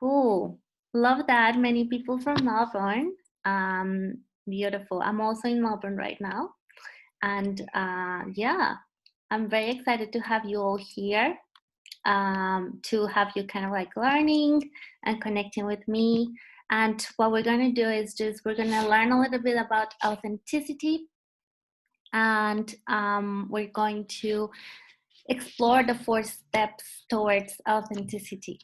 Cool. Love that. Many people from Melbourne. Beautiful. I'm also in Melbourne right now. And yeah, I'm very excited to have you all here, to have you kind of like learning and connecting with me. And what we're going to do is we're going to learn a little bit about authenticity. And we're going to explore the 4 steps towards authenticity.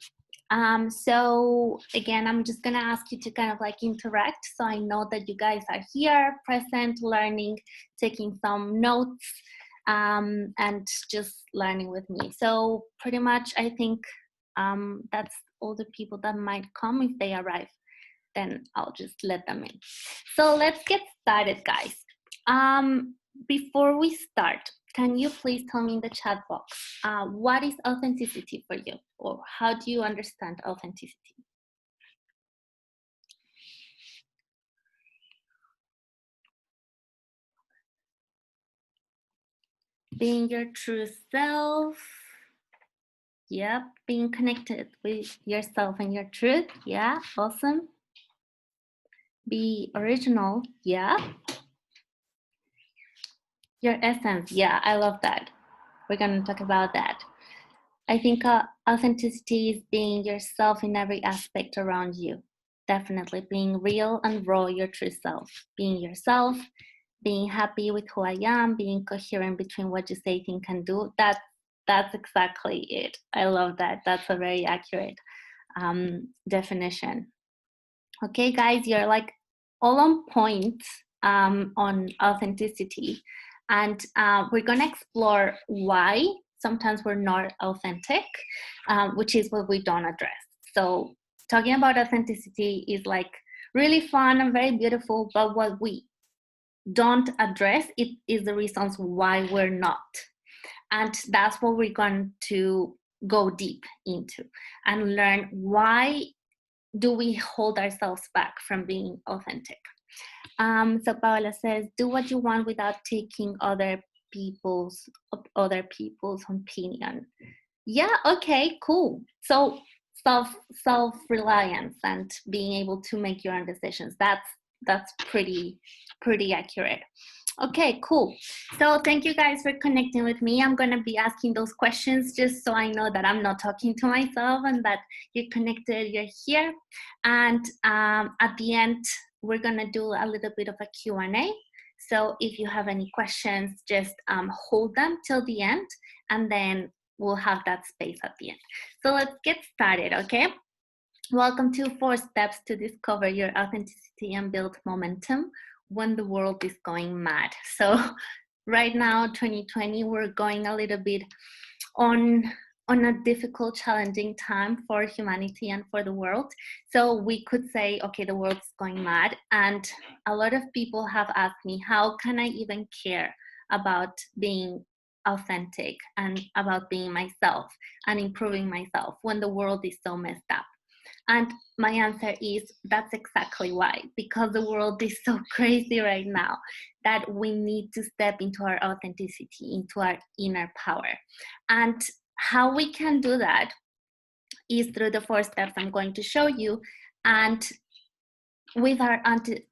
So again, I'm just gonna ask you to kind of like interact, so I know that you guys are here, present, learning, taking some notes, and just learning with me. So pretty much, I think that's all the people that might come. If they arrive, then I'll just let them in. So let's get started, guys. Before we start, can you please tell me in the chat box, what is authenticity for you? Or how do you understand authenticity? Being your true self. Yep, being connected with yourself and your truth. Yeah, awesome. Be original. Yeah. Your essence. Yeah, I love that. We're going to talk about that. I think authenticity is being yourself in every aspect around you. Definitely being real and raw, your true self. Being yourself, being happy with who I am, being coherent between what you say, think, and do. That's exactly it. I love that. That's a very accurate definition. Okay, guys, you're like all on point on authenticity. And we're going to explore why sometimes we're not authentic, which is what we don't address. So talking about authenticity is like really fun and very beautiful, but what we don't address it is the reasons why we're not. And that's what we're going to go deep into and learn why do we hold ourselves back from being authentic. So Paola says, do what you want without taking other people's opinion. Yeah, okay, cool. So self-reliance and being able to make your own decisions. That's pretty accurate. Okay, cool. So thank you guys for connecting with me. I'm going to be asking those questions just so I know that I'm not talking to myself and that you're connected, you're here. And at the end, we're going to do a little bit of a Q&A. So if you have any questions, just hold them till the end, and then we'll have that space at the end. So let's get started, okay? Welcome to 4 steps to discover your authenticity and build momentum when the world is going mad. So right now, 2020, we're going a little bit on a difficult, challenging time for humanity and for the world. So we could say, okay, the world's going mad. And a lot of people have asked me, how can I even care about being authentic and about being myself and improving myself when the world is so messed up? And my answer is, that's exactly why, because the world is so crazy right now that we need to step into our authenticity, into our inner power. And how we can do that is through the 4 steps I'm going to show you. And with our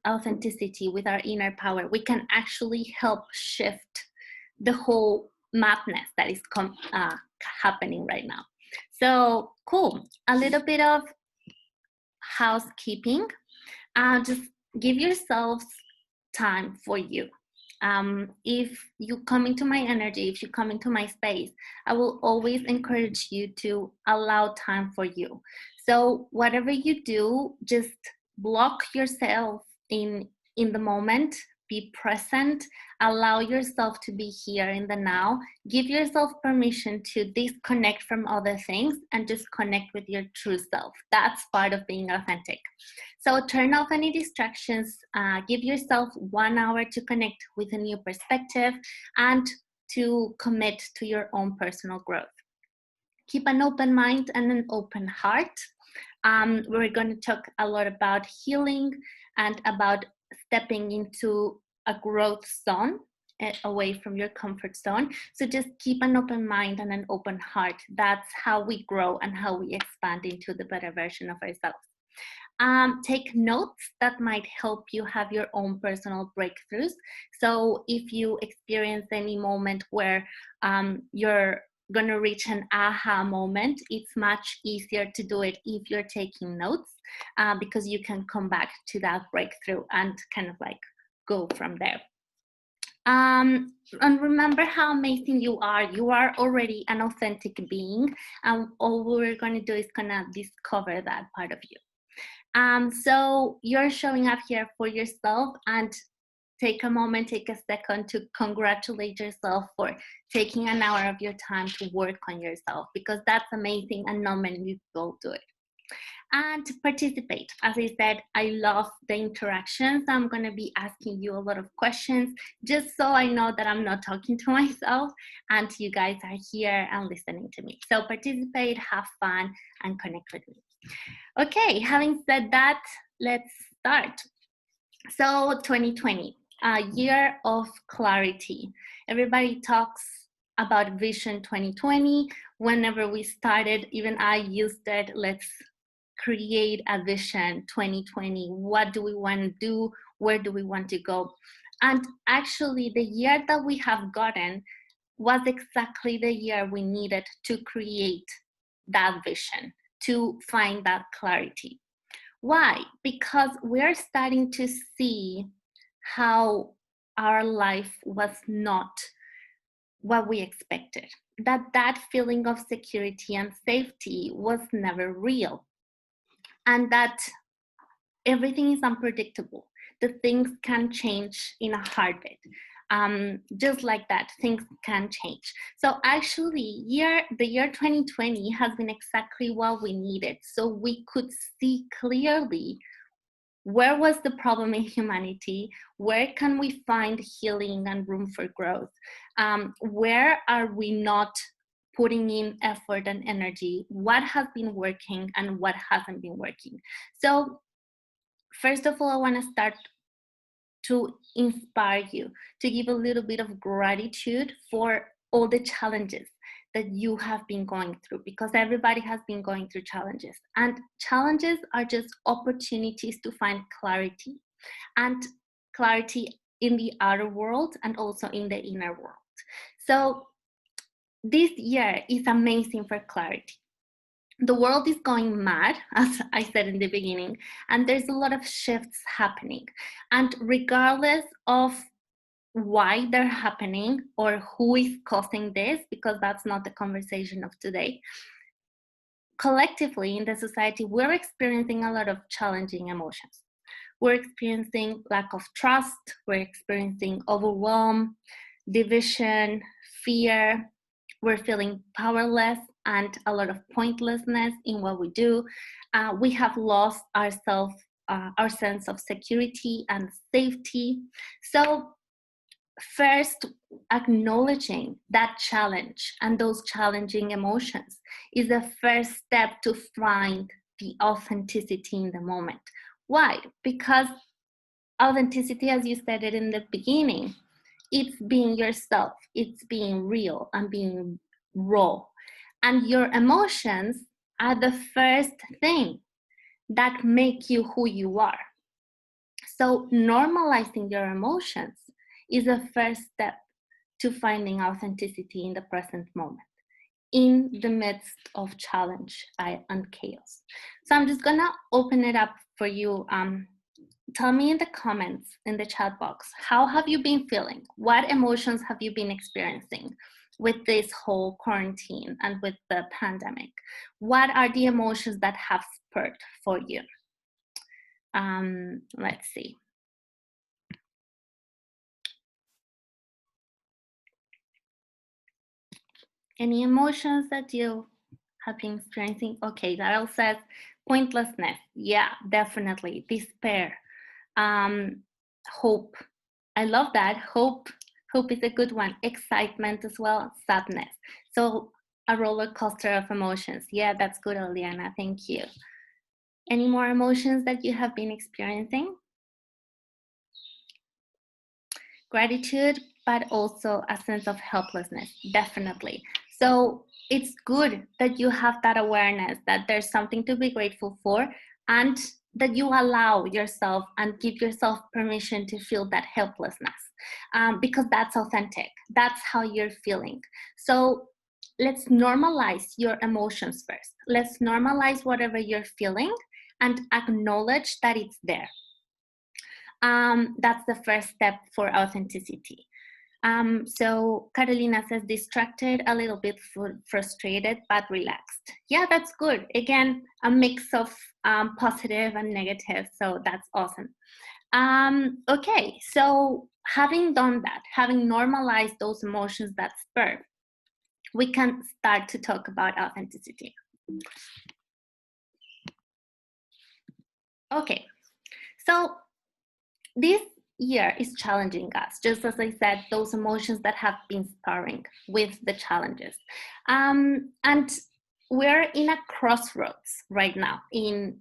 authenticity, with our inner power, we can actually help shift the whole madness that is happening right now. So cool. A little bit of housekeeping. Just give yourselves time for you. If you come into my energy, if you come into my space, I will always encourage you to allow time for you. So whatever you do, just block yourself in the moment. Be present, allow yourself to be here in the now, give yourself permission to disconnect from other things and just connect with your true self. That's part of being authentic. So turn off any distractions, give yourself 1 hour to connect with a new perspective and to commit to your own personal growth. Keep an open mind and an open heart. We're going to talk a lot about healing and about stepping into a growth zone. away from your comfort zone. So just keep an open mind and an open heart. That's how we grow and how we expand into the better version of ourselves. Take notes that might help you have your own personal breakthroughs. So if you experience any moment where you're going to reach an aha moment, it's much easier to do it if you're taking notes, because you can come back to that breakthrough and kind of like go from there. And remember how amazing you are. You are already an authentic being, and all we're going to do is going to discover that part of you. So you're showing up here for yourself, and take a moment, take a second to congratulate yourself for taking an hour of your time to work on yourself, because that's amazing and not many people do it. And participate. As I said, I love the interactions. I'm going to be asking you a lot of questions just so I know that I'm not talking to myself and you guys are here and listening to me. So participate, have fun, and connect with me. Okay, having said that, let's start. So 2020, a year of clarity. Everybody talks about Vision 2020. Whenever we started, even I used it. Let's create a vision 2020. What do we want to do? Where do we want to go? And actually, the year that we have gotten was exactly the year we needed to create that vision, to find that clarity. Why? Because we're starting to see how our life was not what we expected, that feeling of security and safety was never real, and that everything is unpredictable. The things can change in a heartbeat. Just like that, things can change. So actually, the year 2020 has been exactly what we needed. So we could see clearly where was the problem in humanity, where can we find healing and room for growth, where are we not putting in effort and energy, what has been working and what hasn't been working. So first of all, I want to start to inspire you, to give a little bit of gratitude for all the challenges that you have been going through, because everybody has been going through challenges, and challenges are just opportunities to find clarity, and clarity in the outer world and also in the inner world. So this year is amazing for clarity. The world is going mad, as I said in the beginning, and there's a lot of shifts happening. And regardless of why they're happening or who is causing this, because that's not the conversation of today, collectively in the society, we're experiencing a lot of challenging emotions. We're experiencing lack of trust, we're experiencing overwhelm, division, fear, we're feeling powerless and a lot of pointlessness in what we do. We have lost our sense of security and safety. So first, acknowledging that challenge and those challenging emotions is the first step to find the authenticity in the moment. Why? Because authenticity, as you said it in the beginning, it's being yourself, it's being real and being raw. And your emotions are the first thing that make you who you are. So normalizing your emotions is the first step to finding authenticity in the present moment, in the midst of challenge and chaos. So I'm just gonna open it up for you. Tell me in the comments, in the chat box, how have you been feeling? What emotions have you been experiencing with this whole quarantine and with the pandemic? What are the emotions that have spurred for you? Let's see. Any emotions that you have been experiencing? Okay, Daryl says pointlessness. Yeah, definitely. Despair. Hope. I love that. Hope is a good one. Excitement as well. Sadness. So a roller coaster of emotions. Yeah, that's good, Eliana. Thank you. Any more emotions that you have been experiencing? Gratitude. but also a sense of helplessness, definitely. So it's good that you have that awareness that there's something to be grateful for, and that you allow yourself and give yourself permission to feel that helplessness, because that's authentic. That's how you're feeling. So let's normalize your emotions first. Let's normalize whatever you're feeling and acknowledge that it's there. That's the first step for authenticity. So Carolina says, distracted, a little bit frustrated, but relaxed. Yeah, that's good. Again, a mix of positive and negative. So that's awesome. Okay, so having done that, having normalized those emotions that spur, we can start to talk about authenticity. Okay, so this year is challenging us, just as I said, those emotions that have been sparring with the challenges. And we're in a crossroads right now in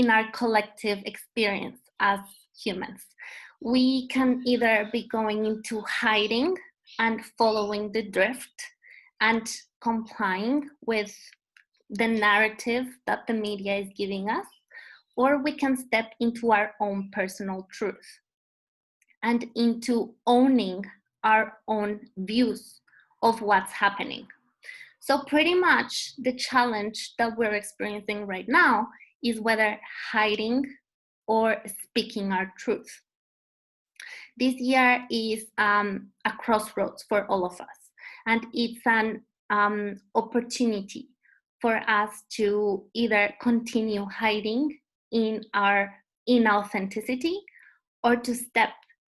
our collective experience as humans. We can either be going into hiding and following the drift and complying with the narrative that the media is giving us, or we can step into our own personal truth and into owning our own views of what's happening. So pretty much the challenge that we're experiencing right now is whether hiding or speaking our truth. This year is a crossroads for all of us, and it's an opportunity for us to either continue hiding in our inauthenticity, or to step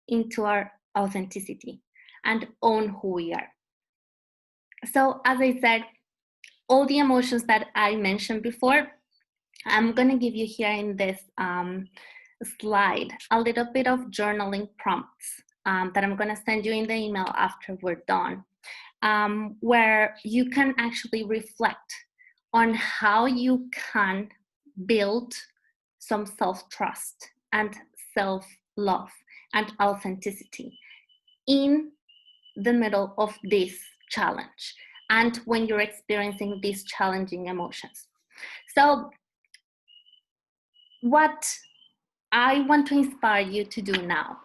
into our authenticity and own who we are. So as I said, all the emotions that I mentioned before, I'm going to give you here in this slide a little bit of journaling prompts that I'm going to send you in the email after we're done, where you can actually reflect on how you can build some self-trust and self-love and authenticity in the middle of this challenge and when you're experiencing these challenging emotions. So what I want to inspire you to do now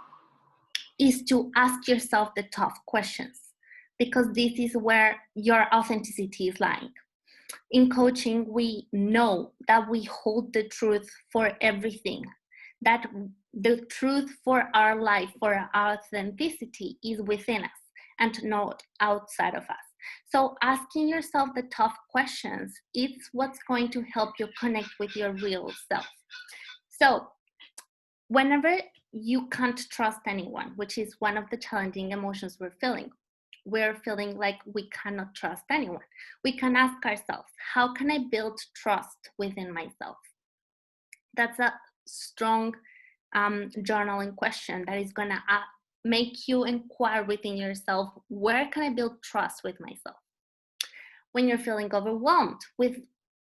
is to ask yourself the tough questions, because this is where your authenticity is lying. In coaching, we know that we hold the truth for everything, that the truth for our life, for our authenticity, is within us and not outside of us. So asking yourself the tough questions is what's going to help you connect with your real self. So whenever you can't trust anyone, which is one of the challenging emotions we're feeling like we cannot trust anyone, we can ask ourselves, how can I build trust within myself? That's a strong journaling question that is going to make you inquire within yourself, where can I build trust with myself? When you're feeling overwhelmed with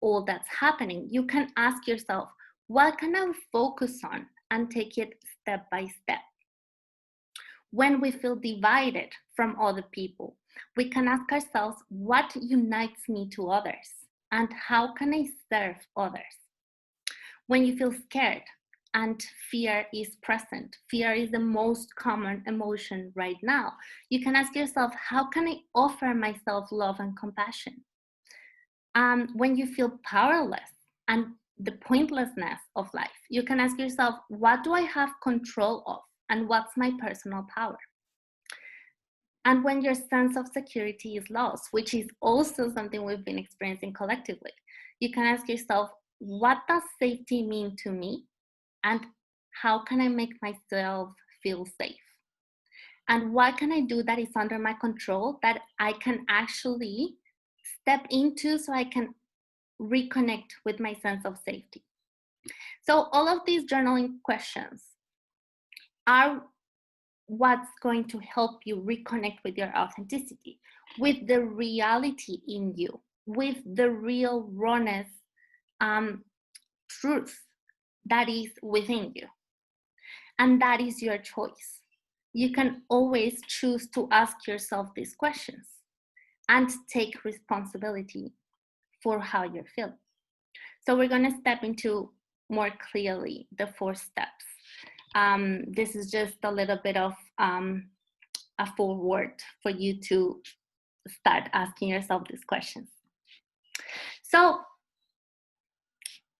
all that's happening, you can ask yourself, what can I focus on and take it step by step? When we feel divided from other people, we can ask ourselves, what unites me to others and how can I serve others? When you feel scared and fear is present, fear is the most common emotion right now, you can ask yourself, how can I offer myself love and compassion? When you feel powerless and the pointlessness of life, you can ask yourself, what do I have control of and what's my personal power? And when your sense of security is lost, which is also something we've been experiencing collectively, you can ask yourself, what does safety mean to me? And how can I make myself feel safe? And what can I do that is under my control that I can actually step into so I can reconnect with my sense of safety? So all of these journaling questions are what's going to help you reconnect with your authenticity, with the reality in you, with the real rawness, truth that is within you. And that is your choice. you can always choose to ask yourself these questions and take responsibility for how you're feeling. So we're going to step into more clearly the 4 steps. This is just a little bit of a forward for you to start asking yourself these questions. So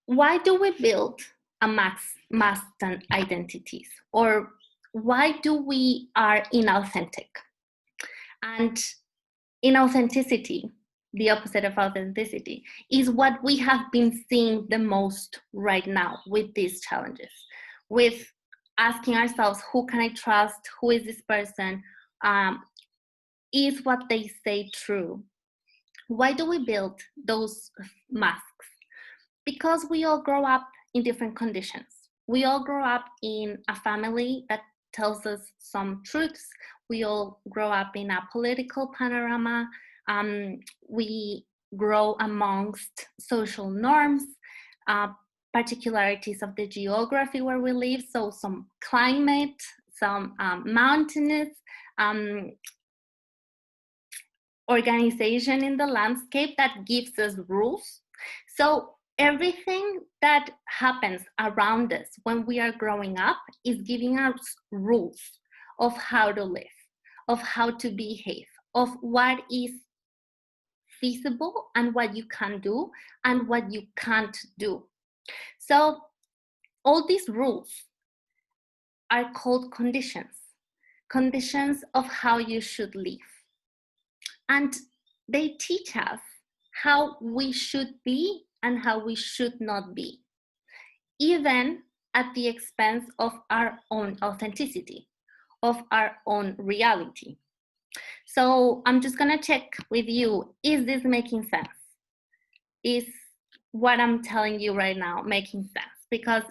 why do we build a masked identities? Or why do we are inauthentic? And inauthenticity, the opposite of authenticity, is what we have been seeing the most right now with these challenges, with asking ourselves, who can I trust? Who is this person? Is what they say true? Why do we build those masks? Because we all grow up in different conditions. We all grow up in a family that tells us some truths. We all grow up in a political panorama. We grow amongst social norms, particularities of the geography where we live. So some climate, some mountainous, organization in the landscape that gives us rules. So everything that happens around us when we are growing up is giving us rules of how to live, of how to behave, of what is feasible and what you can do and what you can't do. So all these rules are called conditions of how you should live. And they teach us how we should be and how we should not be, even at the expense of our own authenticity, of our own reality. So I'm just gonna check with you, is this making sense? Is what I'm telling you right now making sense? Because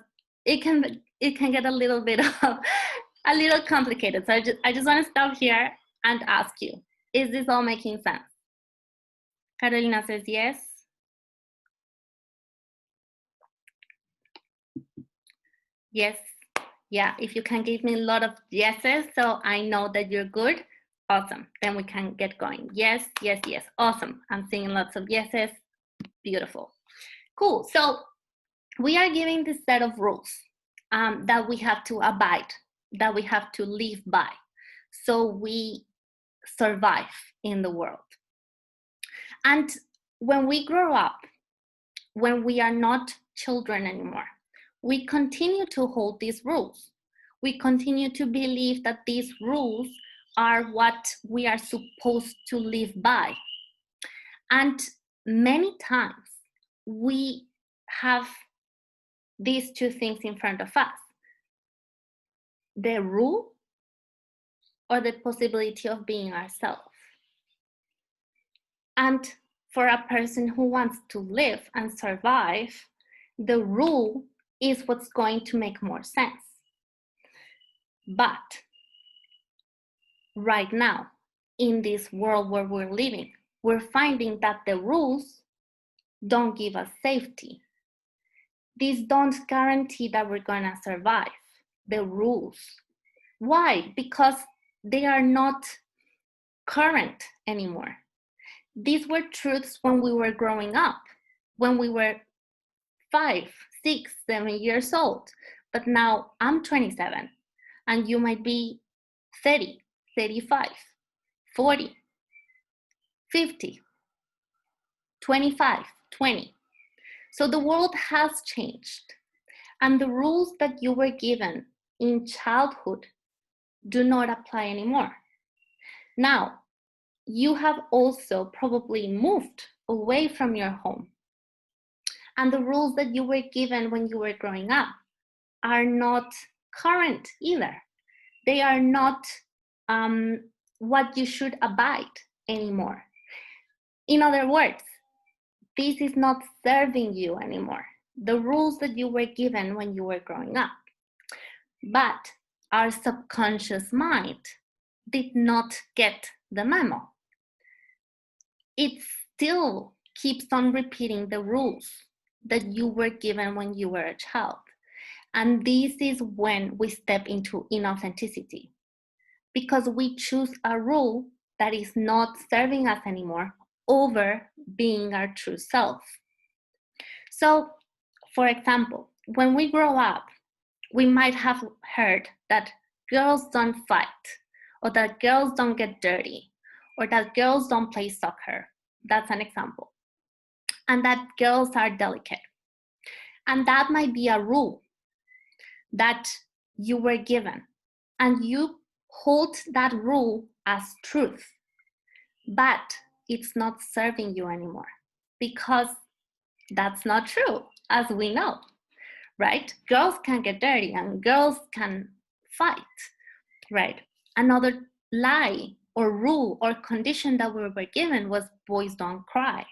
it can get a little bit of a little complicated. So I just want to stop here and ask you, is this all making sense? Carolina says yes. Yes. Yeah, if you can give me a lot of yeses so I know that you're good, awesome. Then we can get going. Yes, yes, yes. Awesome. I'm seeing lots of yeses. Beautiful. Cool. So we are giving this set of rules that we have to abide, that we have to live by, so we survive in the world. And when we grow up, when we are not children anymore, we continue to hold these rules. We continue to believe that these rules are what we are supposed to live by. And many times we have these 2 things in front of us: the rule or the possibility of being ourselves. And for a person who wants to live and survive, the rule is what's going to make more sense. But right now, in this world where we're living, we're finding that the rules don't give us safety. These don't guarantee that we're gonna survive, the rules. Why? Because they are not current anymore. These were truths when we were growing up, when we were 5, 6, 7 years old. But now I'm 27 and you might be 30, 35, 40, 50, 25, 20. So the world has changed, and the rules that you were given in childhood do not apply anymore. Now, you have also probably moved away from your home, and the rules that you were given when you were growing up are not current either. They are not what you should abide anymore. In other words, this is not serving you anymore, the rules that you were given when you were growing up. But our subconscious mind did not get the memo. It still keeps on repeating the rules that you were given when you were a child. And this is when we step into inauthenticity. because we choose a rule that is not serving us anymore over being our true self. So, for example, when we grow up, we might have heard that girls don't fight, or that girls don't get dirty, or that girls don't play soccer. That's an example. And that girls are delicate. And that might be a rule that you were given, and you hold that rule as truth, but it's not serving you anymore because that's not true, as we know, right? Girls can get dirty and girls can fight, right? Another lie or rule or condition that we were given was boys don't cry.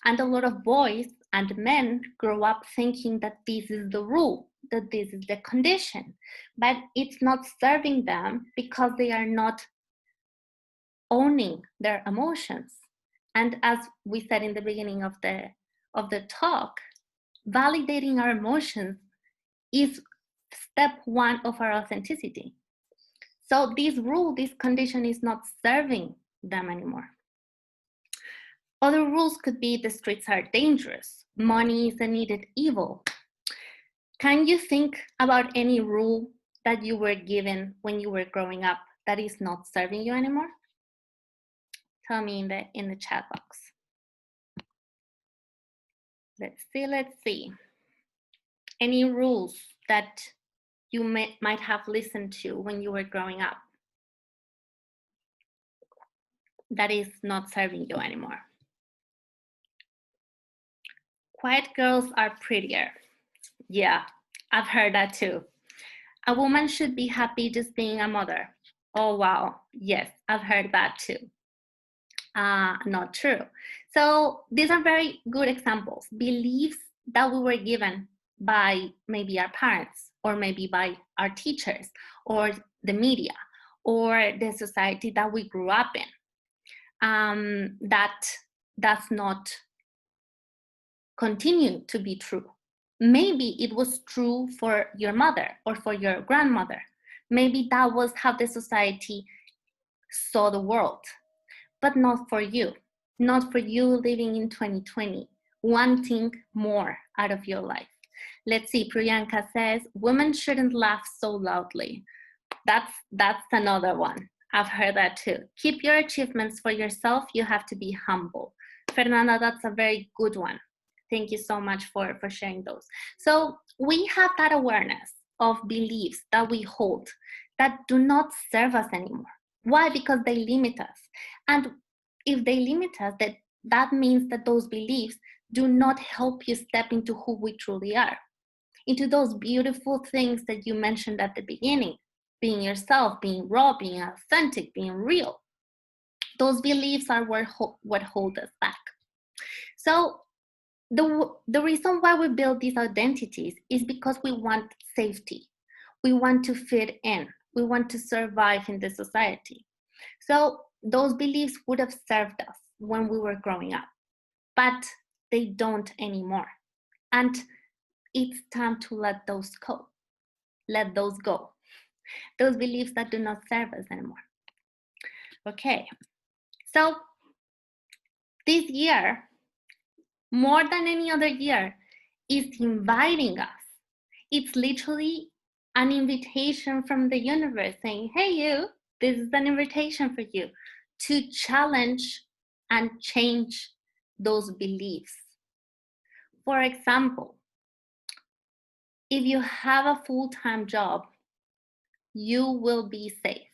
And a lot of boys and men grow up thinking that this is the rule, that this is the condition, but it's not serving them because they are not owning their emotions. And as we said in the beginning of the talk, validating our emotions is step one of our authenticity. So this rule, this condition is not serving them anymore. Other rules could be the streets are dangerous, money is a needed evil. Can you think about any rule that you were given when you were growing up that is not serving you anymore? Tell me in the chat box. Let's see. Any rules that you might have listened to when you were growing up that is not serving you anymore? Quiet girls are prettier. Yeah, I've heard that too. A woman should be happy just being a mother. Oh, wow. Yes, I've heard that too. Not true. So these are very good examples, beliefs that we were given by maybe our parents, or maybe by our teachers, or the media, or the society that we grew up in, that does not continue to be true. Maybe it was true for your mother or for your grandmother. Maybe that was how the society saw the world, but not for you. Not for you living in 2020, wanting more out of your life. Let's see, Priyanka says, women shouldn't laugh so loudly. That's another one. I've heard that too. Keep your achievements for yourself. You have to be humble. Fernanda, that's a very good one. Thank you so much for sharing those. So we have that awareness of beliefs that we hold that do not serve us anymore. Why? Because they limit us. And if they limit us, that means that those beliefs do not help you step into who we truly are, into those beautiful things that you mentioned at the beginning, being yourself, being raw, being authentic, being real. Those beliefs are what hold us back. So the reason why we build these identities is because we want safety. We want to fit in. We want to survive in the society. So those beliefs would have served us when we were growing up, but they don't anymore. And it's time to let those go. Let those go. Those beliefs that do not serve us anymore. Okay, so this year, more than any other year, is inviting us. It's literally an invitation from the universe saying, hey, you, this is an invitation for you to challenge and change those beliefs. For example, if you have a full-time job, you will be safe.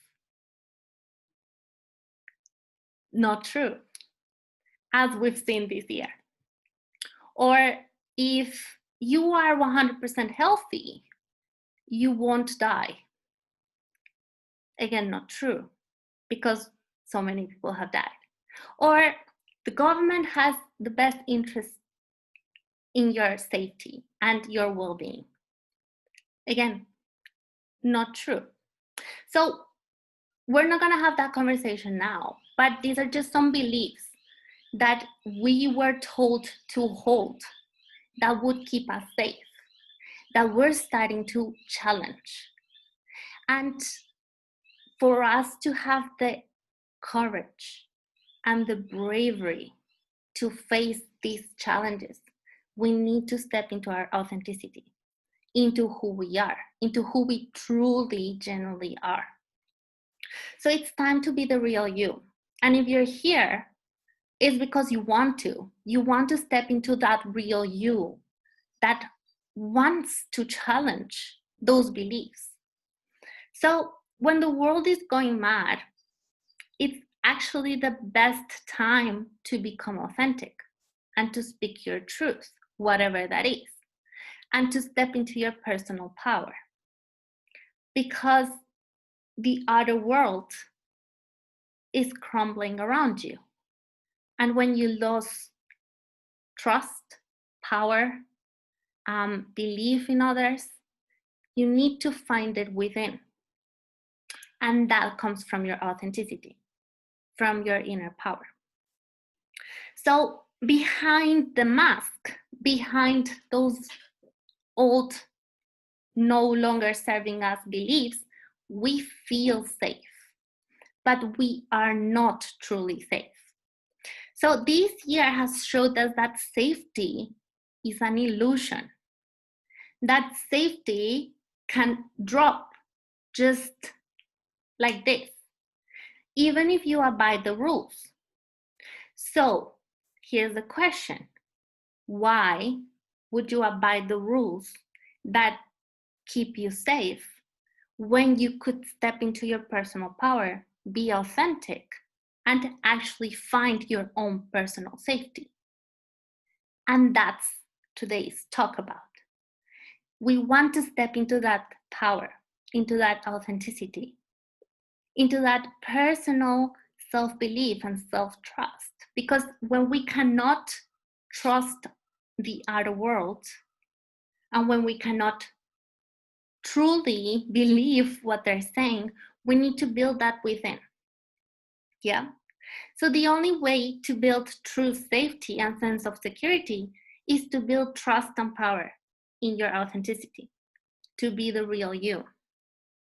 Not true, as we've seen this year. Or if you are 100% healthy, you won't die. Again, not true, because so many people have died. Or the government has the best interest in your safety and your well-being. Again, not true. So we're not gonna have that conversation now, but these are just some beliefs that we were told to hold that would keep us safe, that we're starting to challenge. And for us to have the courage and the bravery to face these challenges, we need to step into our authenticity, into who we are, into who we truly, genuinely are. So it's time to be the real you. And if you're here, it's because you want to. You want to step into that real you that wants to challenge those beliefs. So when the world is going mad, it's actually the best time to become authentic and to speak your truth, whatever that is, and to step into your personal power. Because the outer world is crumbling around you. And when you lose trust, power, belief in others, you need to find it within. And that comes from your authenticity, from your inner power. So behind the mask, behind those old, no longer serving us beliefs, we feel safe, but we are not truly safe. So this year has showed us that safety is an illusion. That safety can drop just like this, even if you abide the rules. So here's the question. Why would you abide the rules that keep you safe when you could step into your personal power, be authentic, and actually find your own personal safety? And that's today's talk about. We want to step into that power, into that authenticity, into that personal self-belief and self-trust. Because when we cannot trust the outer world, and when we cannot truly believe what they're saying, we need to build that within. Yeah. So the only way to build true safety and sense of security is to build trust and power in your authenticity, to be the real you,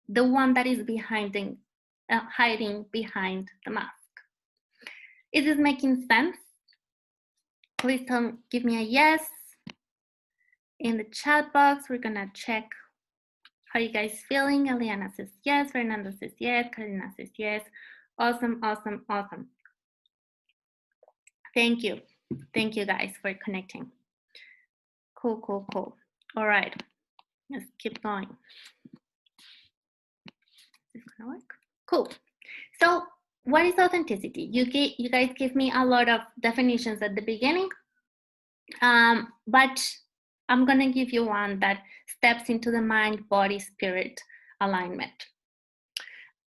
the one that is hiding behind the mask. Is this making sense? Please give me a yes in the chat box. We're gonna check how you guys feeling. Eliana says yes, Fernando says yes, Karina says yes. Awesome, awesome, awesome. Thank you. Thank you guys for connecting. Cool, cool, cool. All right, let's keep going. Is this gonna work? Cool. So what is authenticity? You guys gave me a lot of definitions at the beginning, but I'm gonna give you one that steps into the mind, body, spirit alignment.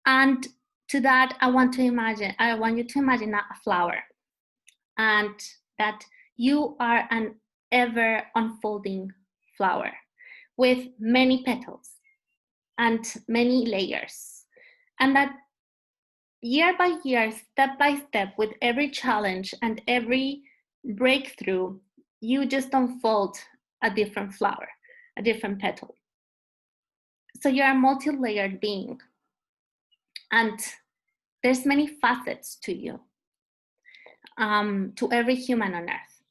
And to that, I want you to imagine a flower, and that you are an ever unfolding flower with many petals and many layers, and that year by year, step by step, with every challenge and every breakthrough, you just unfold a different flower, a different petal. So you're a multi-layered being, and there's many facets to you, to every human on earth.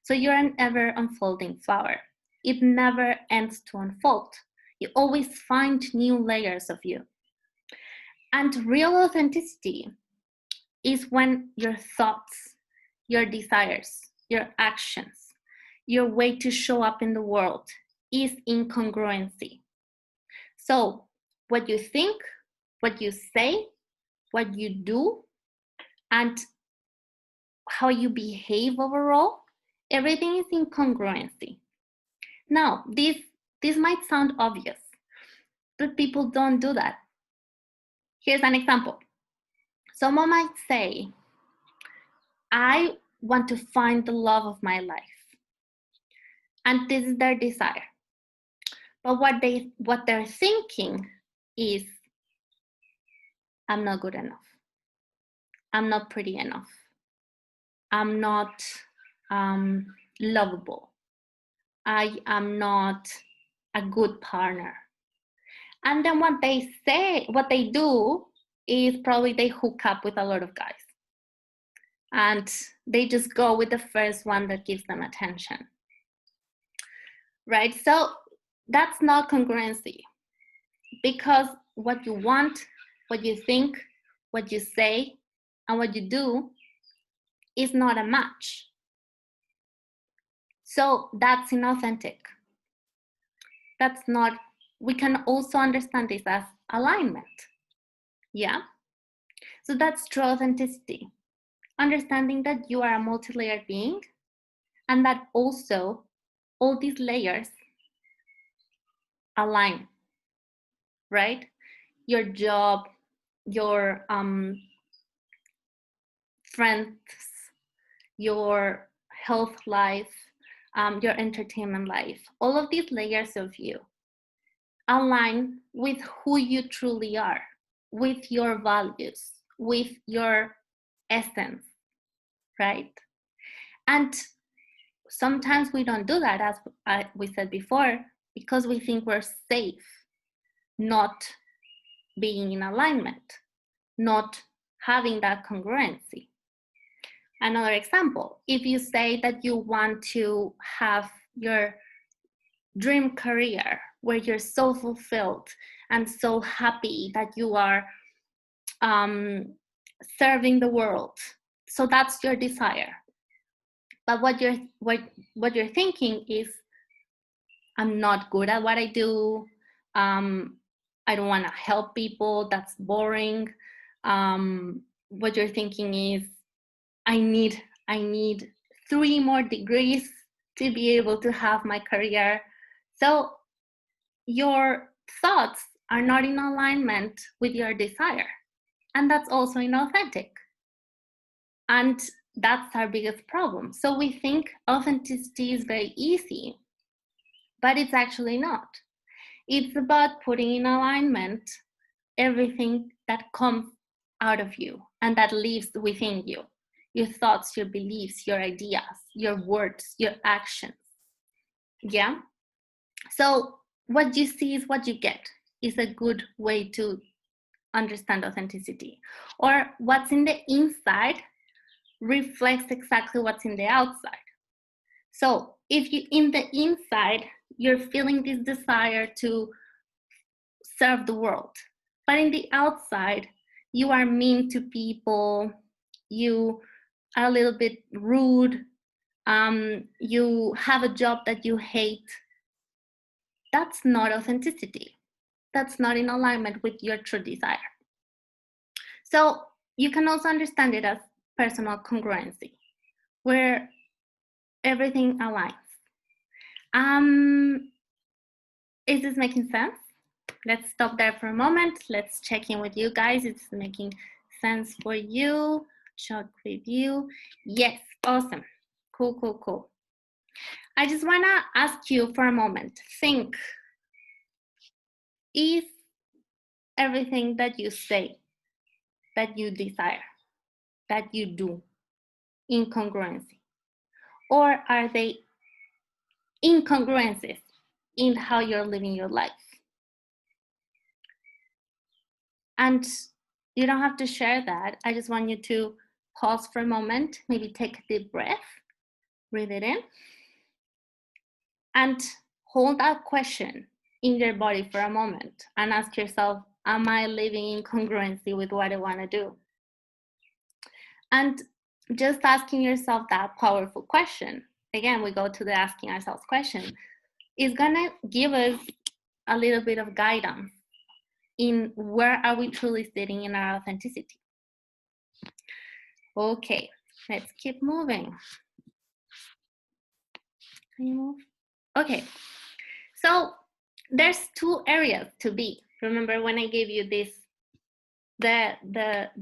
So you're an ever unfolding flower. It never ends to unfold. You always find new layers of you. And real authenticity is when your thoughts, your desires, your actions, your way to show up in the world is in congruency. So what you think, what you say, what you do, and how you behave overall, everything is in congruency. Now, this might sound obvious, but people don't do that. Here's an example. Someone might say, I want to find the love of my life. And this is their desire. But what they're thinking is, I'm not good enough. I'm not pretty enough. I'm not lovable. I am not a good partner. And then what they do is probably they hook up with a lot of guys. And they just go with the first one that gives them attention. Right? So that's not congruency. Because what you want, what you think, what you say, and what you do is not a match. So that's inauthentic. That's not, we can also understand this as alignment. Yeah? So that's true authenticity. Understanding that you are a multi-layered being and that also all these layers align, right? Your job, your friends, your health life, your entertainment life, all of these layers of you align with who you truly are, with your values, with your essence, right? And sometimes we don't do that, as we said before, because we think we're safe not being in alignment, not having that congruency. Another example, if you say that you want to have your dream career where you're so fulfilled and so happy that you are serving the world, so that's your desire. But what you're thinking is, I'm not good at what I do. I don't want to help people. That's boring. What you're thinking is, I need 3 more degrees to be able to have my career. So your thoughts are not in alignment with your desire. And that's also inauthentic. And that's our biggest problem. So we think authenticity is very easy, but it's actually not. It's about putting in alignment everything that comes out of you and that lives within you. Your thoughts, your beliefs, your ideas, your words, your actions. Yeah? So what you see is what you get is a good way to understand authenticity. Or what's in the inside reflects exactly what's in the outside. So if you, in the inside, you're feeling this desire to serve the world, but in the outside, you are mean to people, you are a little bit rude, you have a job that you hate, that's not authenticity. That's not in alignment with your true desire. So you can also understand it as personal congruency, where everything aligns. Is this making sense? Let's stop there for a moment. Let's check in with you guys. It's making sense for you. Short review. Yes, awesome. Cool. I just want to ask you for a moment. Think, is everything that you say, that you desire, that you do, incongruency? Or are they incongruences in how you're living your life? And you don't have to share that. I just want you to pause for a moment, maybe take a deep breath, breathe it in, and hold that question in your body for a moment and ask yourself, am I living in congruency with what I want to do? And just asking yourself that powerful question, again, we go to the asking ourselves question, is gonna give us a little bit of guidance in where are we truly sitting in our authenticity. Okay, let's keep moving. Can you move? Okay, so there's 2 areas to be. Remember when I gave you this, the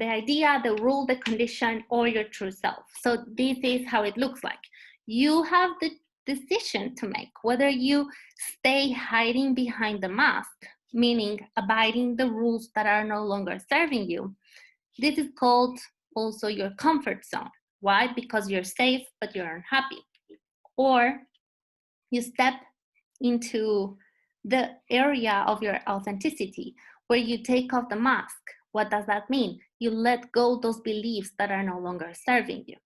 idea, the rule, the condition, or your true self. So this is how it looks like. You have the decision to make whether you stay hiding behind the mask, meaning abiding the rules that are no longer serving you. This is called also your comfort zone. Why? Because you're safe, but you're unhappy. Or you step into the area of your authenticity where you take off the mask, What does that mean? You let go those beliefs that are no longer serving you.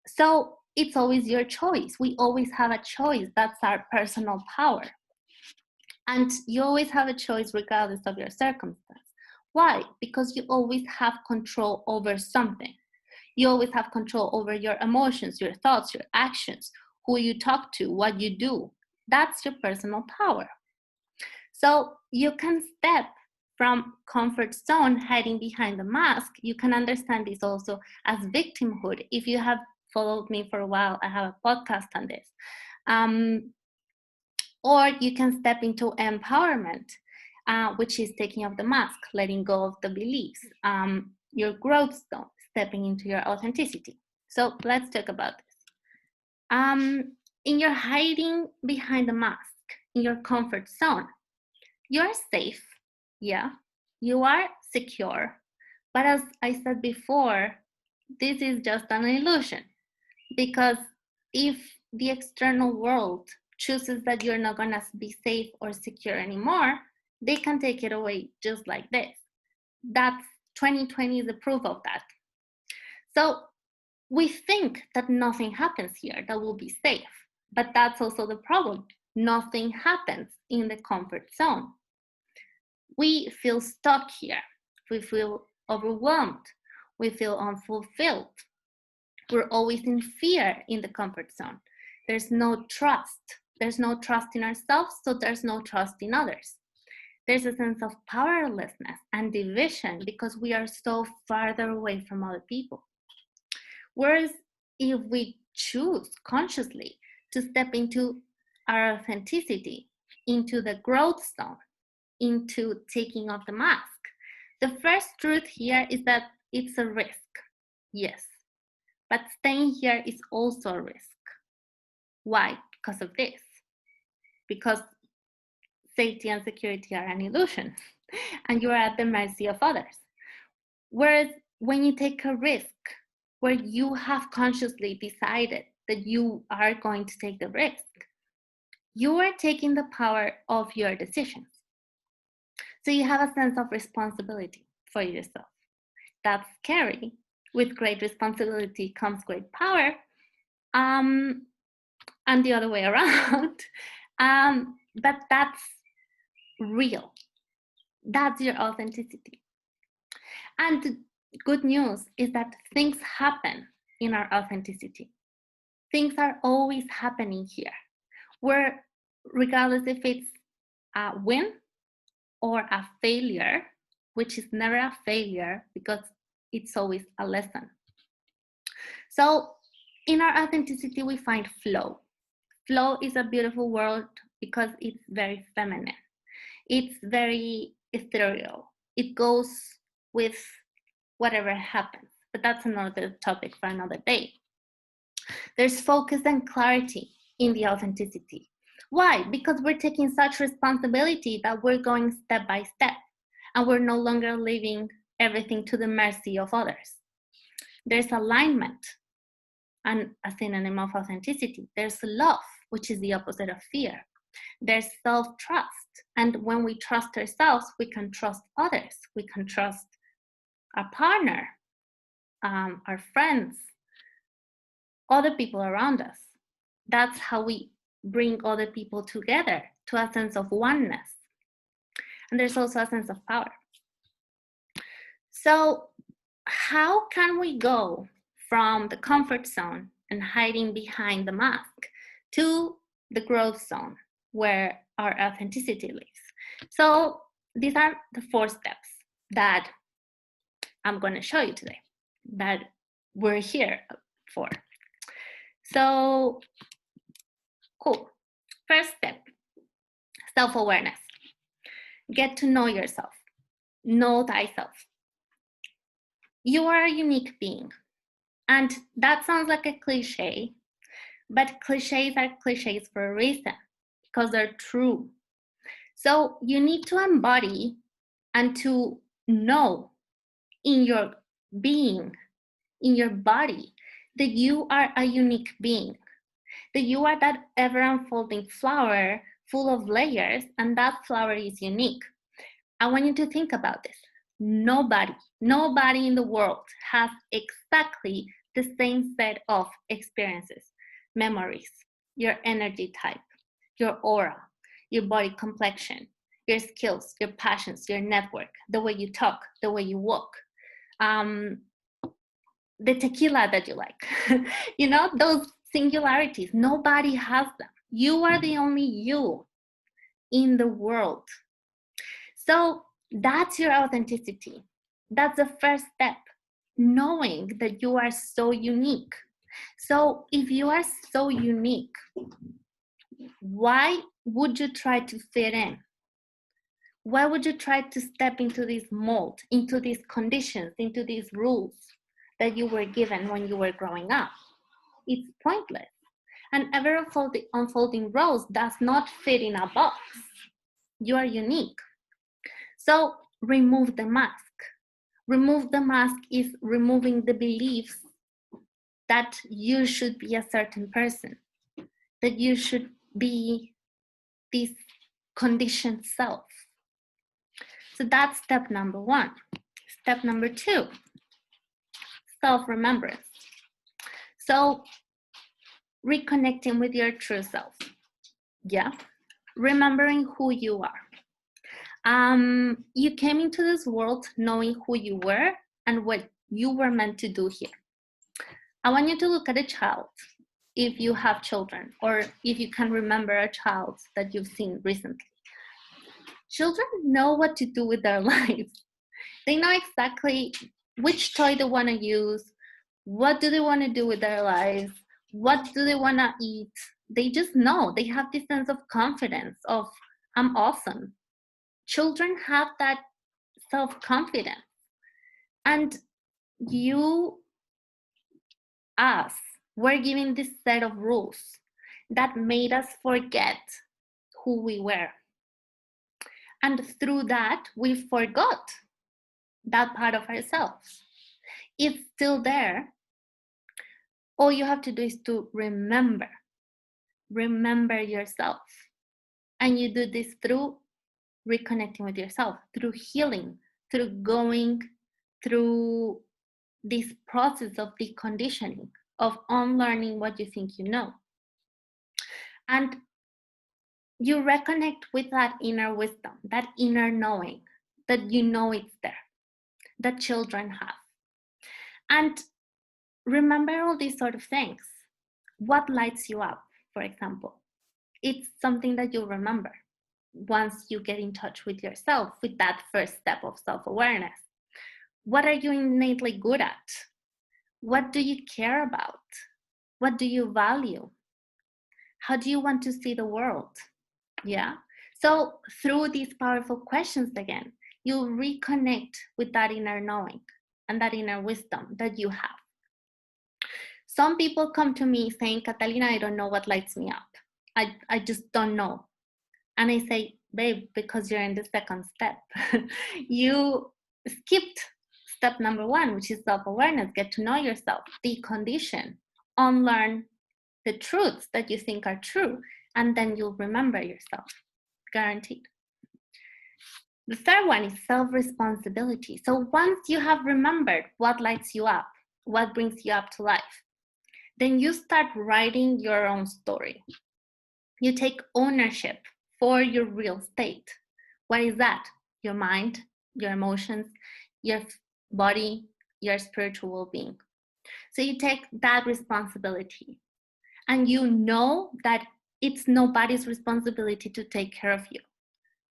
So it's always your choice. We always have a choice. That's our personal power. And you always have a choice regardless of your circumstance. Why? Because you always have control over something. You always have control over your emotions, your thoughts, your actions, who you talk to, what you do. That's your personal power. So you can step from comfort zone, hiding behind the mask. You can understand this also as victimhood. If you have followed me for a while, I have a podcast on this. Or you can step into empowerment, which is taking off the mask, letting go of the beliefs, your growth zone, stepping into your authenticity. So let's talk about this. In your hiding behind the mask, in your comfort zone, you're safe, yeah, you are secure. But as I said before, this is just an illusion, because if the external world chooses that you're not gonna be safe or secure anymore, they can take it away just like this. That's 2020 is a proof of that. So we think that nothing happens here, that will be safe, but that's also the problem. Nothing happens in the comfort zone. We feel stuck here. We feel overwhelmed. We feel unfulfilled. We're always in fear in the comfort zone. There's no trust. There's no trust in ourselves, so there's no trust in others. There's a sense of powerlessness and division because we are so farther away from other people. Whereas if we choose consciously to step into our authenticity, into the growth zone, into taking off the mask, the first truth here is that it's a risk, yes. But staying here is also a risk. Why? Because of this. Because safety and security are an illusion, and you are at the mercy of others. Whereas when you take a risk, where you have consciously decided that you are going to take the risk, you are taking the power of your decisions. So you have a sense of responsibility for yourself. That's scary. With great responsibility comes great power, and the other way around. But that's real. That's your authenticity. And the good news is that things happen in our authenticity. Things are always happening here, where regardless if it's a win or a failure, which is never a failure because it's always a lesson. So in our authenticity, we find flow. Flow is a beautiful word because it's very feminine. It's very ethereal. It goes with whatever happens, but that's another topic for another day. There's focus and clarity in the authenticity. Why? Because we're taking such responsibility that we're going step by step, and we're no longer leaving everything to the mercy of others. There's alignment, and a synonym of authenticity. There's love, which is the opposite of fear. There's self-trust, and when we trust ourselves, we can trust others. We can trust our partner, our friends, other people around us. That's how we bring other people together to a sense of oneness. And there's also a sense of power. So how can we go from the comfort zone and hiding behind the mask to the growth zone where our authenticity lives? So these are the 4 steps that I'm going to show you today, that we're here for. So cool. First step, self-awareness. Get to know yourself. Know thyself. You are a unique being. And that sounds like a cliche, but cliches are cliches for a reason, because they're true. So you need to embody and to know in your being, in your body, that you are a unique being, that you are that ever unfolding flower full of layers, and that flower is unique. I want you to think about this. Nobody in the world has exactly the same set of experiences, memories, your energy type, your aura, your body complexion, your skills, your passions, your network, the way you talk, the way you walk, the tequila that you like. You know, those singularities. Nobody has them. You are the only you in the world. So that's your authenticity. That's the first step, knowing that you are so unique. So if you are so unique, why would you try to fit in? Why would you try to step into this mold, into these conditions, into these rules that you were given when you were growing up? It's pointless. And ever unfolding rose does not fit in a box. You are unique. So remove the mask. Remove the mask is removing the beliefs that you should be a certain person, that you should be this conditioned self. So that's step number one. Step number two, self-remembrance. So reconnecting with your true self. Yeah, remembering who you are. You came into this world knowing who you were and what you were meant to do here. I want you to look at a child, if you have children, or if you can remember a child that you've seen recently. Children know what to do with their lives. They know exactly which toy they want to use, what do they want to do with their lives, what do they want to eat. They just know. They have this sense of confidence of, I'm awesome. Children have that self-confidence. And us, we're given this set of rules that made us forget who we were. And through that, we forgot that part of ourselves. It's still there. All you have to do is to remember yourself. And you do this through reconnecting with yourself, through healing, through going through this process of deconditioning, of unlearning what you think you know. And you reconnect with that inner wisdom, that inner knowing, that you know it's there, that children have. And remember all these sort of things. What lights you up, for example? It's something that you'll remember once you get in touch with yourself, with that first step of self-awareness. What are you innately good at? What do you care about? What do you value? How do you want to see the world? Yeah. So through these powerful questions again, you'll reconnect with that inner knowing and that inner wisdom that you have. Some people come to me saying, Catalina, I don't know what lights me up. I just don't know. And I say, babe, because you're in the second step. You skipped step number one, which is self-awareness. Get to know yourself, decondition, unlearn the truths that you think are true, and then you'll remember yourself, guaranteed. The third one is self-responsibility. So once you have remembered what lights you up, what brings you up to life, then you start writing your own story. You take ownership for your real state. What is that? Your mind, your emotions, your body, your spiritual well-being. So you take that responsibility, and you know that it's nobody's responsibility to take care of you,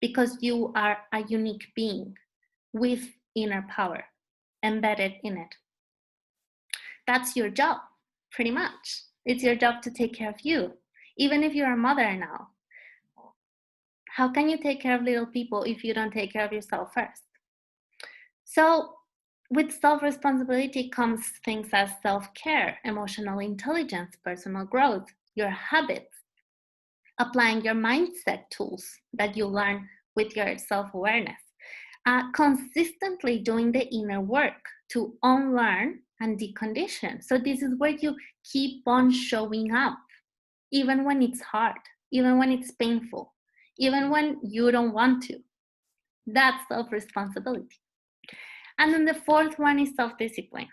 because you are a unique being with inner power embedded in it. That's your job, pretty much. It's your job to take care of you. Even if you're a mother now, how can you take care of little people if you don't take care of yourself first? So with self-responsibility comes things as self-care, emotional intelligence, personal growth, your habits, applying your mindset tools that you learn with your self-awareness, consistently doing the inner work to unlearn and decondition. So this is where you keep on showing up, even when it's hard, even when it's painful, even when you don't want to. That's self-responsibility. And then the fourth one is self-discipline.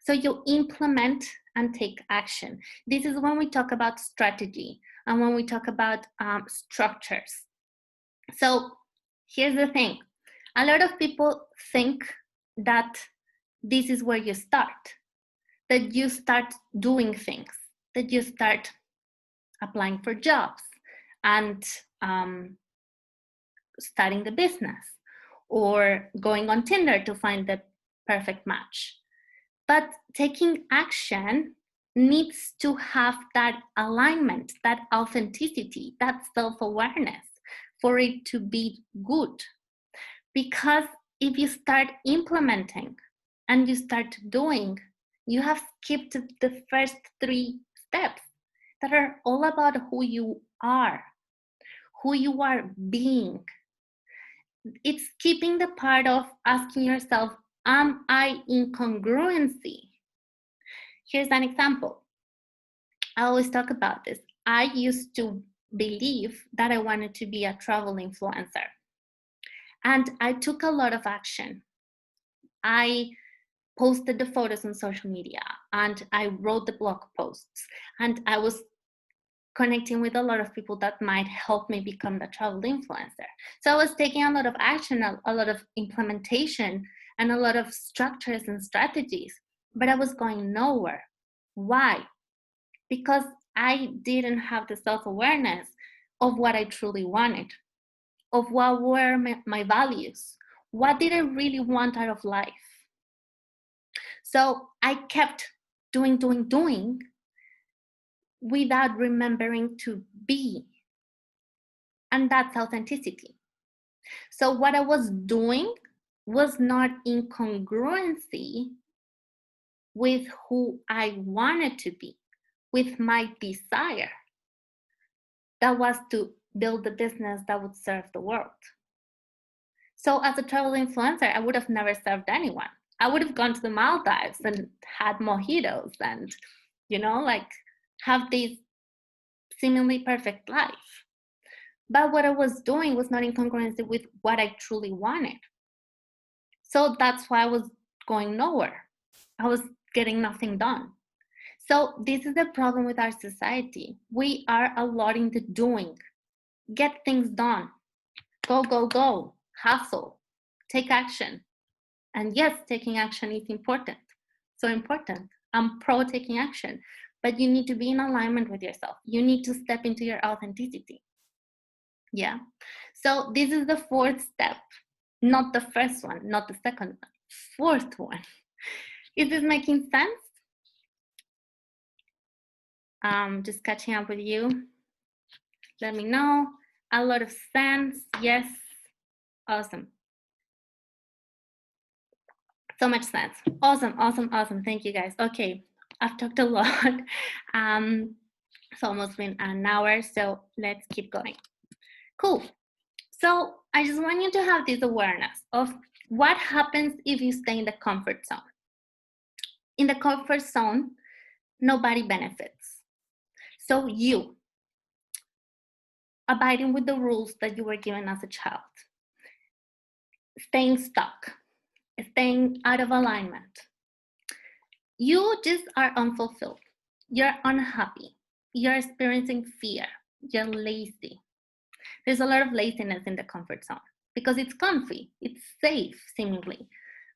So you implement and take action. This is when we talk about strategy and when we talk about structures. So here's the thing. A lot of people think that this is where you start, that you start doing things, that you start applying for jobs and starting the business or going on Tinder to find the perfect match. But taking action needs to have that alignment, that authenticity, that self-awareness for it to be good. Because if you start implementing and you start doing, you have skipped the first 3 steps that are all about who you are being. It's skipping the part of asking yourself, am I in congruency? Here's an example. I always talk about this. I used to believe that I wanted to be a travel influencer. And I took a lot of action. I posted the photos on social media and I wrote the blog posts and I was connecting with a lot of people that might help me become the travel influencer. So I was taking a lot of action, a lot of implementation and a lot of structures and strategies, but I was going nowhere. Why? Because I didn't have the self-awareness of what I truly wanted, of what were my values. What did I really want out of life? So I kept doing without remembering to be. And that's authenticity. So what I was doing was not in congruency with who I wanted to be, with my desire. That was to build a business that would serve the world. So as a travel influencer, I would have never served anyone. I would have gone to the Maldives and had mojitos and, like have this seemingly perfect life. But what I was doing was not in congruency with what I truly wanted. So that's why I was going nowhere. I was getting nothing done. So this is the problem with our society. We are a lot in the doing. Get things done. Go. Hustle. Take action. And yes, taking action is important. So important. I'm pro taking action. But you need to be in alignment with yourself. You need to step into your authenticity. Yeah. So this is the fourth step. Not the first one, not the second one. Fourth one. Is this making sense? Just catching up with you. Let me know. A lot of sense. Yes. Awesome. So much sense. Awesome. Thank you guys. Okay. I've talked a lot. It's almost been an hour, so let's keep going. Cool. So I just want you to have this awareness of what happens if you stay in the comfort zone. In the comfort zone, nobody benefits. So you, abiding with the rules that you were given as a child, staying stuck, staying out of alignment, you just are unfulfilled. You're unhappy. You're experiencing fear. You're lazy. There's a lot of laziness in the comfort zone because it's comfy. It's safe, seemingly.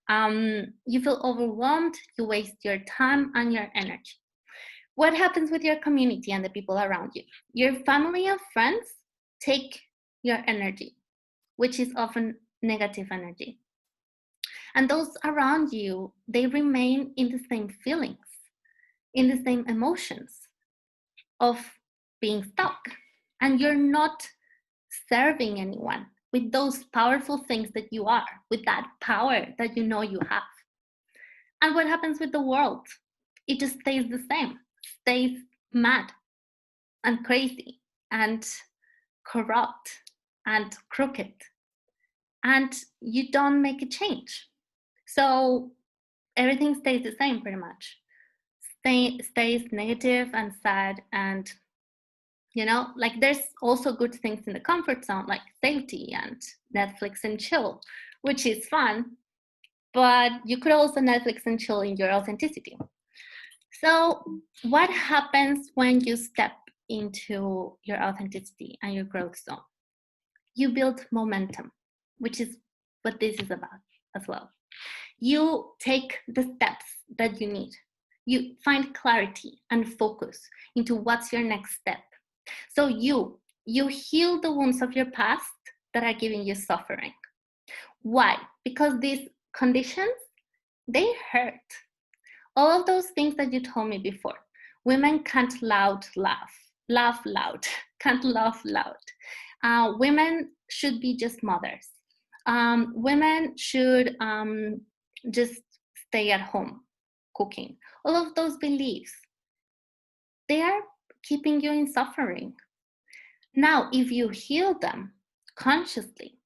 You feel overwhelmed. You waste your time and your energy. What happens with your community and the people around you? Your family and friends take your energy, which is often negative energy. And those around you, they remain in the same feelings, in the same emotions of being stuck. And you're not serving anyone with those powerful things that you are, with that power that you know you have. And what happens with the world? It just stays the same, stays mad and crazy and corrupt and crooked. And you don't make a change. So everything stays the same pretty much. Stays negative and sad and You know, like there's also good things in the comfort zone, like safety and Netflix and chill, which is fun, but you could also Netflix and chill in your authenticity. So what happens when you step into your authenticity and your growth zone? You build momentum, which is what this is about as well. You take the steps that you need. You find clarity and focus into what's your next step. So you heal the wounds of your past that are giving you suffering. Why? Because these conditions, they hurt. All of those things that you told me before. Women can't laugh loud, can't laugh loud. Women should be just mothers. Women should just stay at home cooking. All of those beliefs, they are keeping you in suffering. Now, if you heal them consciously,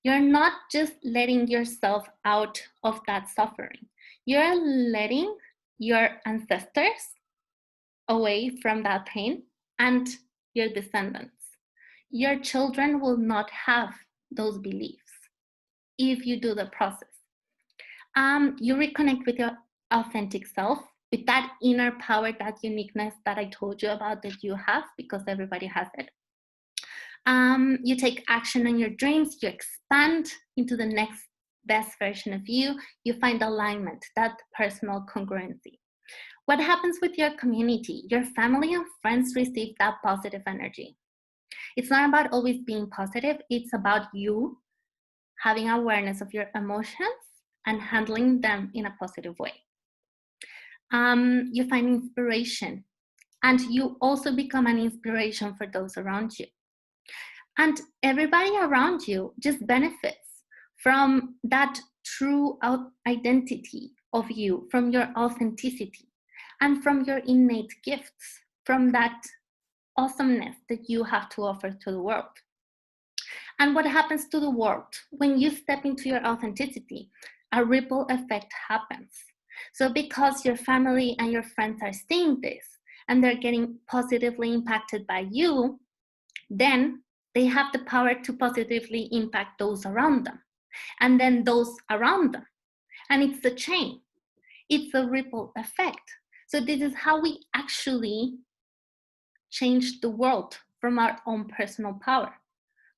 you're not just letting yourself out of that suffering. You're letting your ancestors away from that pain and your descendants. Your children will not have those beliefs if you do the process. You reconnect with your authentic self, with that inner power, that uniqueness that I told you about that you have, because everybody has it. You take action on your dreams, you expand into the next best version of you, you find alignment, that personal congruency. What happens with your community? Your family and friends receive that positive energy. It's not about always being positive, it's about you having awareness of your emotions and handling them in a positive way. You find inspiration, and you also become an inspiration for those around you. And everybody around you just benefits from that true identity of you, from your authenticity, and from your innate gifts, from that awesomeness that you have to offer to the world. And what happens to the world? When you step into your authenticity, a ripple effect happens. So because your family and your friends are seeing this, and they're getting positively impacted by you, then they have the power to positively impact those around them, and then those around them. And it's a chain. It's a ripple effect. So this is how we actually change the world from our own personal power,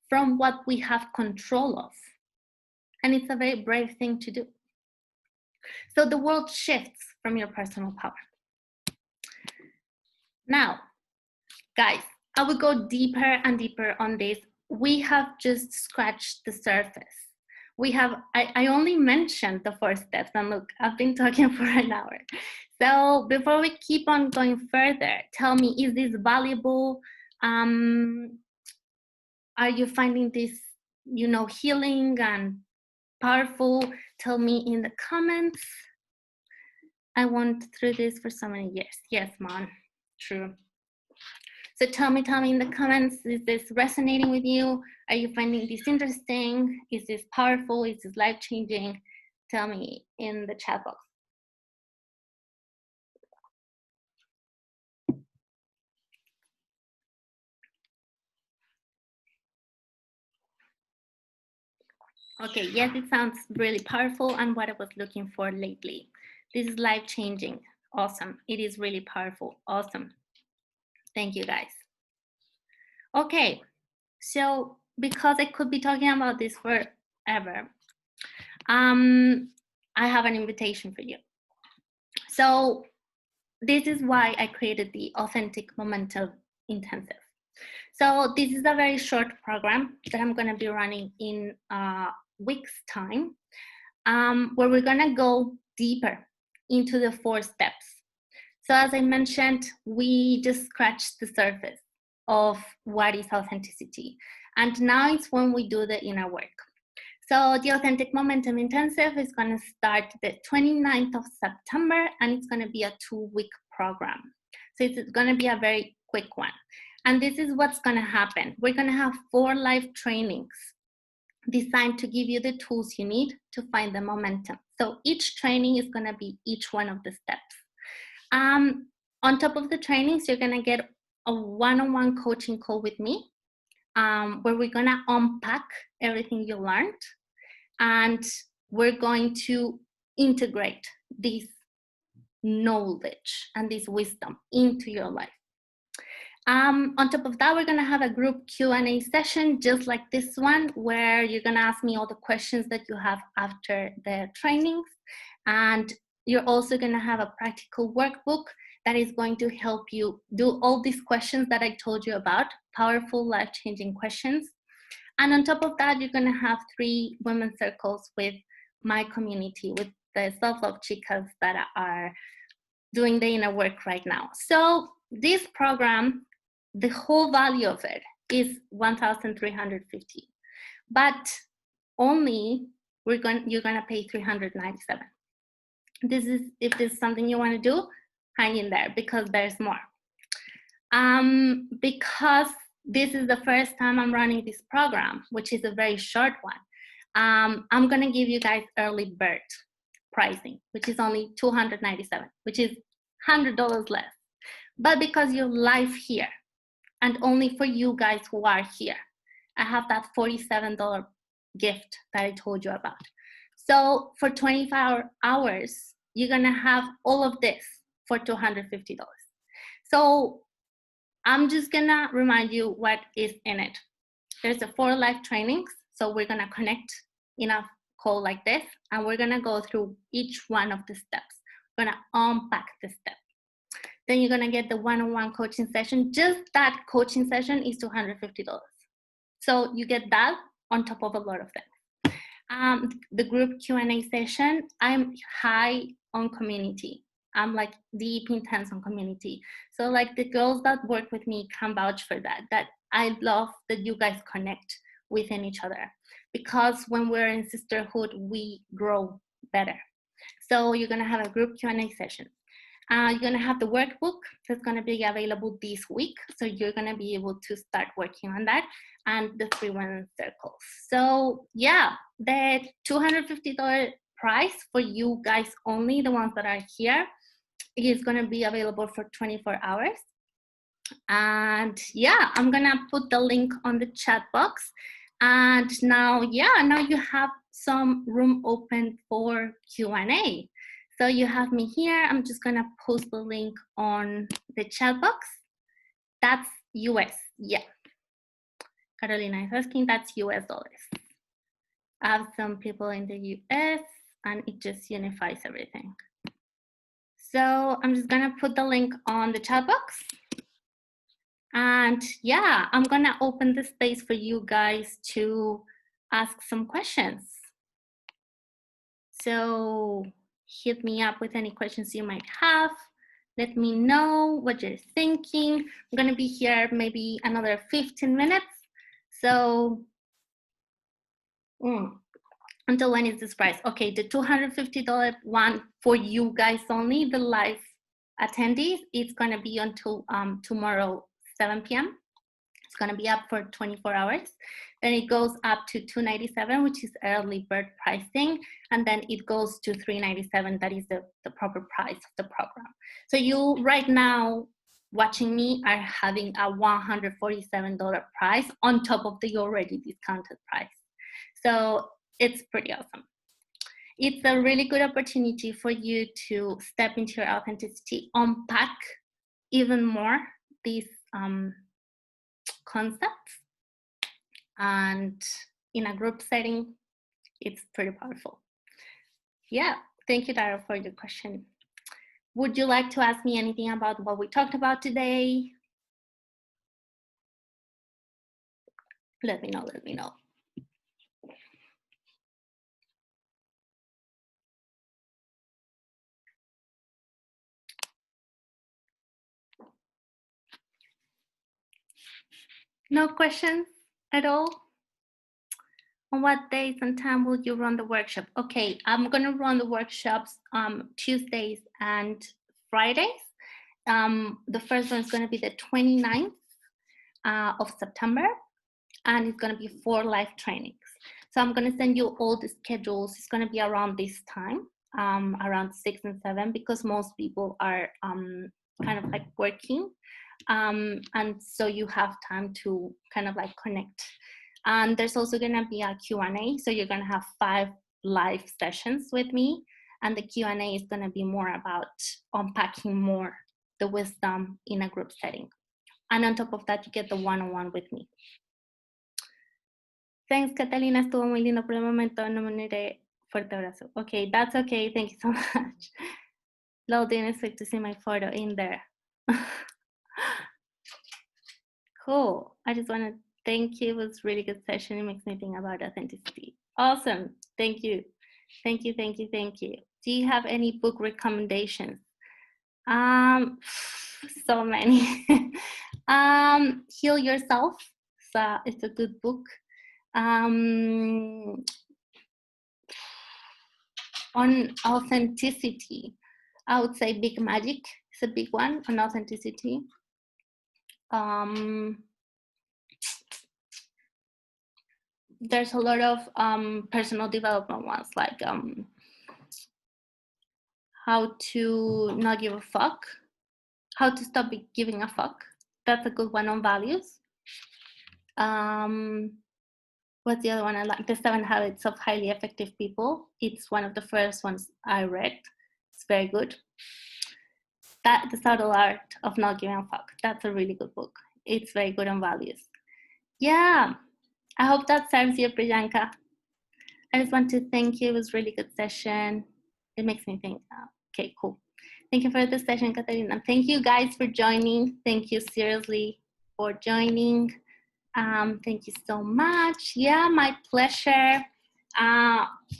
from what we have control of. And it's a very brave thing to do. So the world shifts from your personal power. Now, guys, I will go deeper and deeper on this. We have just scratched the surface. I only mentioned the 4 steps, and look, I've been talking for an hour. So before we keep on going further, tell me, is this valuable? Are you finding this, healing and powerful? Tell me in the comments. I went through this for so many years. Yes, Mom, true. So tell me in the comments, is this resonating with you? Are you finding this interesting? Is this powerful? Is this life-changing? Tell me in the chat box. Okay, yes, it sounds really powerful and what I was looking for lately. This is life-changing. Awesome. It is really powerful. Awesome. Thank you, guys. Okay, so because I could be talking about this forever, I have an invitation for you. So this is why I created the Authentic Momentum Intensive. So this is a very short program that I'm going to be running in a week's time, where we're going to go deeper into the 4 steps. So as I mentioned, we just scratched the surface of what is authenticity. And now it's when we do the inner work. So the Authentic Momentum Intensive is going to start the 29th of September, and it's going to be a 2-week program. So it's going to be a very quick one. And this is what's going to happen. We're going to have 4 live trainings designed to give you the tools you need to find the momentum. So each training is going to be each one of the steps. On top of the trainings, you're going to get a one-on-one coaching call with me, where we're gonna unpack everything you learned, and we're going to integrate this knowledge and this wisdom into your life. On top of that, we're gonna have a group Q&A session just like this one, where you're gonna ask me all the questions that you have after the trainings. And you're also gonna have a practical workbook that is going to help you do all these questions that I told you about, powerful, life-changing questions. And on top of that, you're gonna have 3 women's circles with my community, with the self-love chicas that are doing the inner work right now. So this program, the whole value of it is $1,350, but only you're gonna pay $397. This is, if this is something you want to do, hang in there, because there's more. Because this is the first time I'm running this program, which is a very short one, I'm gonna give you guys early bird pricing, which is only $297, which is $100 less. But because you're live here, and only for you guys who are here, I have that $47 gift that I told you about. So for 24 hours, you're gonna have all of this for $250. So I'm just gonna remind you what is in it. There's 4 live trainings. So we're gonna connect in a call like this, and we're gonna go through each one of the steps. We're gonna unpack the steps. Then you're gonna get the one-on-one coaching session. Just that coaching session is $250. So you get that on top of a lot of things. The group Q&A session, I'm high on community. I'm like deep intense on community. So like the girls that work with me can vouch for that, that I love that you guys connect within each other, because when we're in sisterhood, we grow better. So you're gonna have a group Q&A session. You're gonna have the workbook that's gonna be available this week. So you're gonna be able to start working on that, and the 3 women's circles. So yeah, the $250 price for you guys only, the ones that are here, is gonna be available for 24 hours. And yeah, I'm gonna put the link on the chat box. And now, yeah, now you have some room open for Q&A. So you have me here. I'm just gonna post the link on the chat box. That's US, yeah. Carolina is asking, that's US dollars. I have some people in the US, and it just unifies everything. So I'm just gonna put the link on the chat box. And yeah, I'm gonna open the space for you guys to ask some questions. So hit me up with any questions you might have. Let me know what you're thinking. I'm gonna be here maybe another 15 minutes. So until when is this price? Okay, the $250 one for you guys only, the live attendees, it's gonna be until tomorrow, 7 p.m. It's gonna be up for 24 hours. Then it goes up to $297, which is early bird pricing. And then it goes to $397, that is the proper price of the program. So you right now watching me are having a $147 price on top of the already discounted price. So it's pretty awesome. It's a really good opportunity for you to step into your authenticity, unpack even more these concepts, and in a group setting, it's pretty powerful. Yeah, thank you, Dara, for your question. Would you like to ask me anything about what we talked about today? Let me know, let me know. No questions at all? On what days and time will you run the workshop? Okay, I'm gonna run the workshops Tuesdays and Fridays. The first one is gonna be the 29th of September, and it's gonna be 4 live trainings. So I'm gonna send you all the schedules. It's gonna be around this time, around 6 and 7, because most people are kind of like working. And so you have time to kind of like connect. And there's also gonna be a Q&A. So you're gonna have 5 live sessions with me. And the Q&A is gonna be more about unpacking more the wisdom in a group setting. And on top of that, you get the one-on-one with me. Thanks, Catalina. Estuvo muy lindo por el momento. No me uniré. Fuerte abrazo. Okay, that's okay. Thank you so much. Lol, didn't expect to see my photo in there. Cool. I just want to thank you. It was a really good session. It makes me think about authenticity. Awesome. Thank you. Thank you, thank you, thank you. Do you have any book recommendations? So many. Heal Yourself. So it's a good book. On authenticity, I would say Big Magic is a big one on authenticity. There's a lot of personal development ones, like how to not give a fuck, how to stop giving a fuck. That's a good one on values. What's the other one I like? The 7 Habits of Highly Effective People. It's one of the first ones I read. It's very good. The Subtle Art of Not Giving a Fuck. That's a really good book. It's very good on values. Yeah, I hope that serves you, Priyanka. I just want to thank you. It was a really good session. It makes me think, okay, cool. Thank you for the session, Katarina. Thank you guys for joining. Thank you seriously for joining. Thank you so much. Yeah, my pleasure.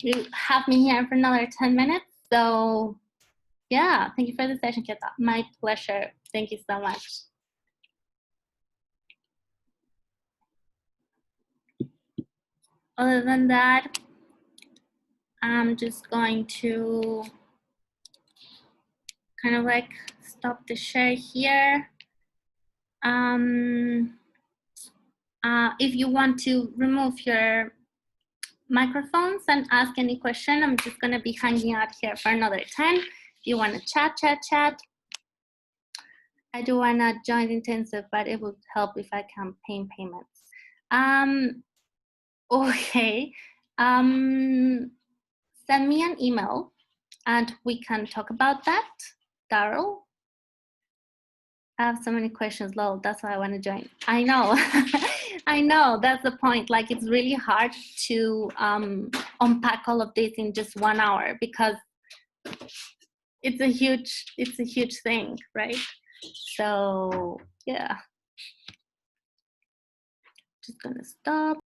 You have me here for another 10 minutes. So yeah, thank you for the session, Keta. My pleasure. Thank you so much. Other than that, I'm just going to kind of like stop the share here. If you want to remove your microphones and ask any question, I'm just going to be hanging out here for another 10. If you want to chat. I do want to join intensive, but it would help if I can pay payments. Okay. Send me an email and we can talk about that. Daryl? I have so many questions, lol. That's why I want to join. I know. I know, that's the point. Like, it's really hard to unpack all of this in just 1 hour because it's a huge thing, right? So yeah, just gonna stop.